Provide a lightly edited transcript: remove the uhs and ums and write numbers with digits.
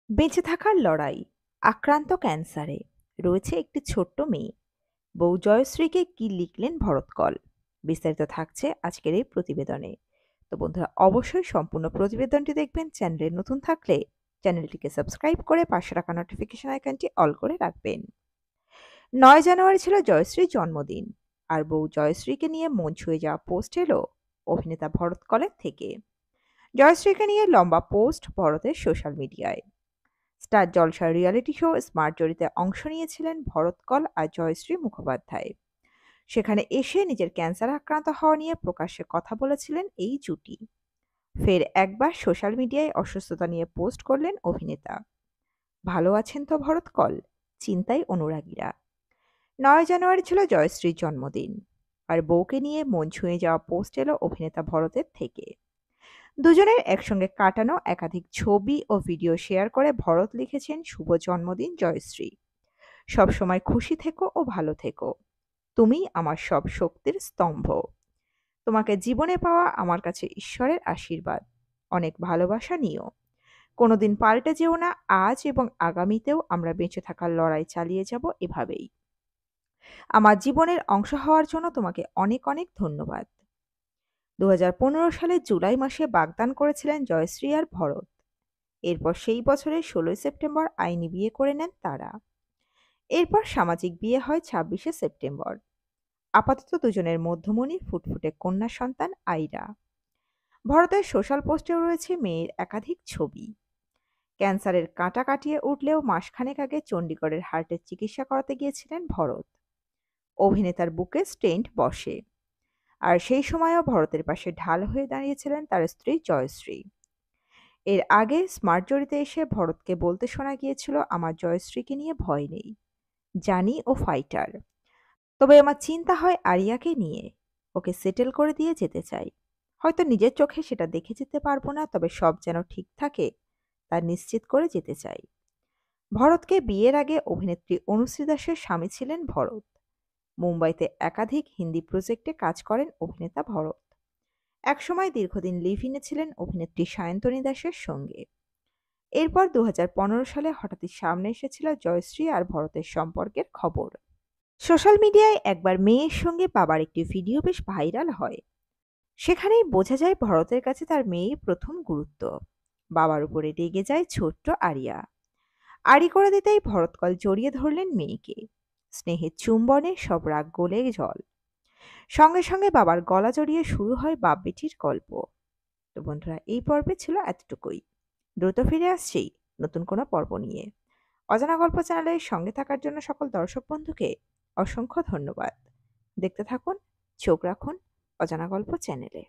বেঁচে থাকার লড়াই, আক্রান্ত ক্যান্সারে, রয়েছে একটি ছোট্ট মেয়ে। বউ জয়শ্রীকে কি লিখলেন ভরত কল? বিস্তারিত থাকছে আজকের এই প্রতিবেদনে। তো বন্ধুরা, অবশ্যই সম্পূর্ণ প্রতিবেদনটি দেখবেন। চ্যানেলে নতুন থাকলে চ্যানেলটিকে সাবস্ক্রাইব করে পাশে রাখা নোটিফিকেশন আইকনটি অল করে রাখবেন। 9 জানুয়ারি ছিল জয়শ্রীর জন্মদিন, আর বউ জয়শ্রীকে নিয়ে মন ছুঁয়ে যাওয়া পোস্ট এলো অভিনেতা ভরত কলের থেকে। জয়শ্রীকে নিয়ে লম্বা পোস্ট ভরতের সোশ্যাল মিডিয়ায়। স্টার জলসার রিয়ালিটি শো স্মার্ট জড়িতে অংশ নিয়েছিলেন ভরত কল আর জয়শ্রী মুখোপাধ্যায়। সেখানে এসে নিজের ক্যান্সার আক্রান্ত হওয়া নিয়ে প্রকাশ্যে কথা বলেছিলেন এই জুটি। ফের একবার সোশ্যাল মিডিয়ায় অসুস্থতা নিয়ে পোস্ট করলেন অভিনেতা। ভালো আছেন তো ভরত কল? চিন্তায় অনুরাগীরা। 9 জানুয়ারি ছিল জয়শ্রীর জন্মদিন, আর বউকে নিয়ে মন ছুঁয়ে যাওয়া পোস্ট এলো অভিনেতা ভরতের থেকে। দুজনের একসঙ্গে কাটানো একাধিক ছবি ও ভিডিও শেয়ার করে ভরত লিখেছেন, শুভ জন্মদিন জয়শ্রী, সবসময় খুশি থেকো ও ভালো থেকো, তুমি আমার সব শক্তির স্তম্ভ, তোমাকে জীবনে পাওয়া আমার কাছে ঈশ্বরের আশীর্বাদ, অনেক ভালোবাসা নিও, কোনোদিন পাল্টে যেও না, আজ এবং আগামীতেও আমরা বেঁচে থাকার লড়াই চালিয়ে যাব এভাবেই, আমার জীবনের অংশ হওয়ার জন্য তোমাকে অনেক অনেক ধন্যবাদ। 2015 সালের জুলাই মাসে বাগদান করেছিলেন জয়শ্রী আর ভরত। এরপর সেই বছরের 16 সেপ্টেম্বর আইনি বিয়ে করে নেন তারা। এরপর সামাজিক বিয়ে হয় 26 সেপ্টেম্বর। আপাতত দুজনের মধ্যমণি ফুটফুটে কন্যা সন্তান আইরা। ভরতের সোশ্যাল পোস্টেও রয়েছে মেয়ের একাধিক ছবি। ক্যান্সারের কাঁটা কাটিয়ে উঠলেও মাসখানেক আগে চণ্ডীগড়ের হার্টের চিকিৎসা করাতে গিয়েছিলেন ভরত। অভিনেতার বুকে স্টেন্ট বসে, আর সেই সময়ও ভরতের পাশে ঢাল হয়ে দাঁড়িয়েছিলেন তার স্ত্রী জয়শ্রী। এর আগে স্মার্ট জড়িতে এসে ভরতকে বলতে শোনা গিয়েছিল, আমার জয়শ্রীকে নিয়ে ভয় নেই, জানি ও ফাইটার, তবে আমার চিন্তা হয় আরিয়াকে নিয়ে, ওকে সেটেল করে দিয়ে যেতে চাই। হয়তো নিজের চোখে সেটা দেখে যেতে পারবো না, তবে সব যেন ঠিক থাকে তা নিশ্চিত করে যেতে চাই। ভরতকে বিয়ের আগে অভিনেত্রী অনুশ্রী দাসের স্বামী ছিলেন ভরত। মুম্বাইতে একাধিক হিন্দি প্রজেক্টে কাজ করেন অভিনেতা ভরত। একসময় দীর্ঘদিন লিভ ইনে ছিলেন অভিনেত্রী সায়ন্তনী দাসের সঙ্গে। এরপর 2015 সালে হঠাৎই সামনে এসেছিল জয়শ্রী আর ভরতের সম্পর্কের খবর। সোশ্যাল মিডিয়ায় একবার মেয়ের সঙ্গে বাবার একটি ভিডিও বেশ ভাইরাল হয়। সেখানেই বোঝা যায় ভরতের কাছে তার মেয়েই প্রথম গুরুত্ব। বাবার উপরে রেগে যায় ছোট্ট আরিয়া। আড়ি করে দিতেই ভরতকল জড়িয়ে ধরলেন মেয়েকে। স্নেহের চুম্বনে সব রাগ গলে জল। সঙ্গে সঙ্গে বাবার গলা জড়িয়ে শুরু হয় বাপ বেটির গল্প। তো বন্ধুরা, এই পর্বে ছিল এতটুকুই। দ্রুত ফিরে আসছি নতুন কোনো পর্ব নিয়ে। অজানা গল্প চ্যানেলের সঙ্গে থাকার জন্য সকল দর্শক বন্ধুকে অসংখ্য ধন্যবাদ। দেখতে থাকুন, চোখ রাখুন অজানা গল্প চ্যানেলে।